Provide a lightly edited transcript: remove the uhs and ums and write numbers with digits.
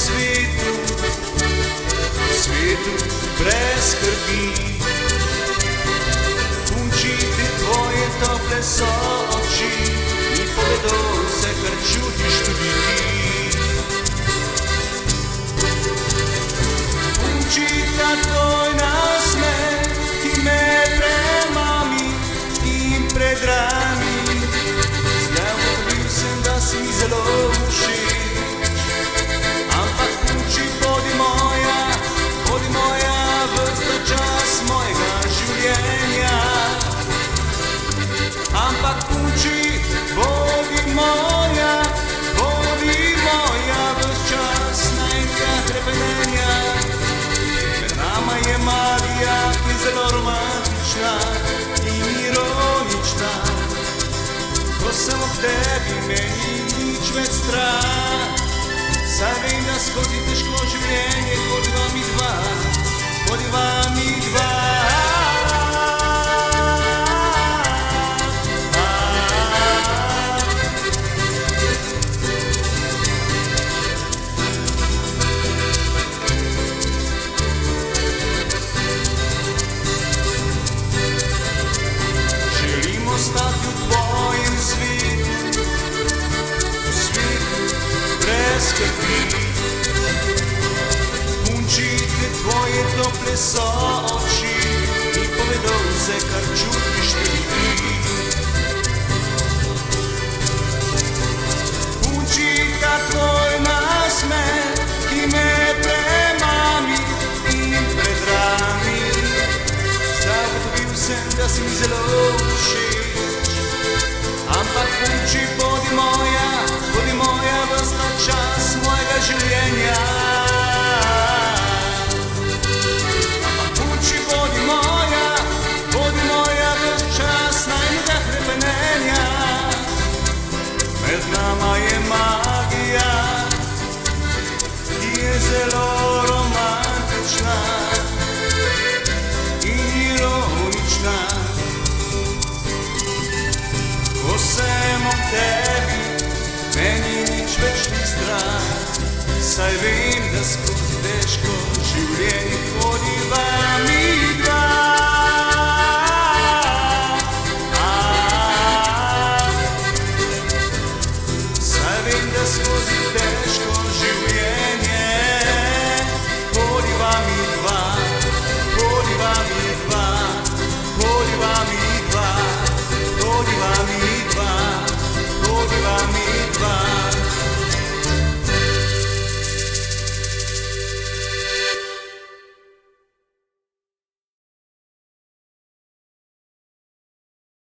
svetu, svetu brez skrbi. Punčiti tvoje tople so oči in povedo vse, kar čutiš tudi ti. Punčita tvoj nasmeh, ki me premami in predrami. Zdaj ugotovil sem, da si mi zelo všeč. Ampak punči, bodi moja ves ta čas mojega življenja. Ampak punči, bodi moja ves čas najnega hrepenenja. Med nama je magija, ki je zelo romantična in ironična. Ko sem ob tebi, meni nič več strah. Saj vem, da skozi težko življenje hodiva mi dva. Želim ostati v tvojem svetu, v svetu brez skrbi. Punčite tvoje tople so oči in povedo vse, kar čutiš tudi ti. Punčita tvoj nasmeh, ki me premami in predrami. Zdaj ugotovil sem, da si mi zelo všeč. Ampak punči, bodi moja ves ta čas mojega življenja. Ampak punči, bodi moja ves čas najnega hrepenenja. Med nama je magija, ki je zelo romantična in ironična. Ko sem ob tebi, meni nič več ni strah. Saj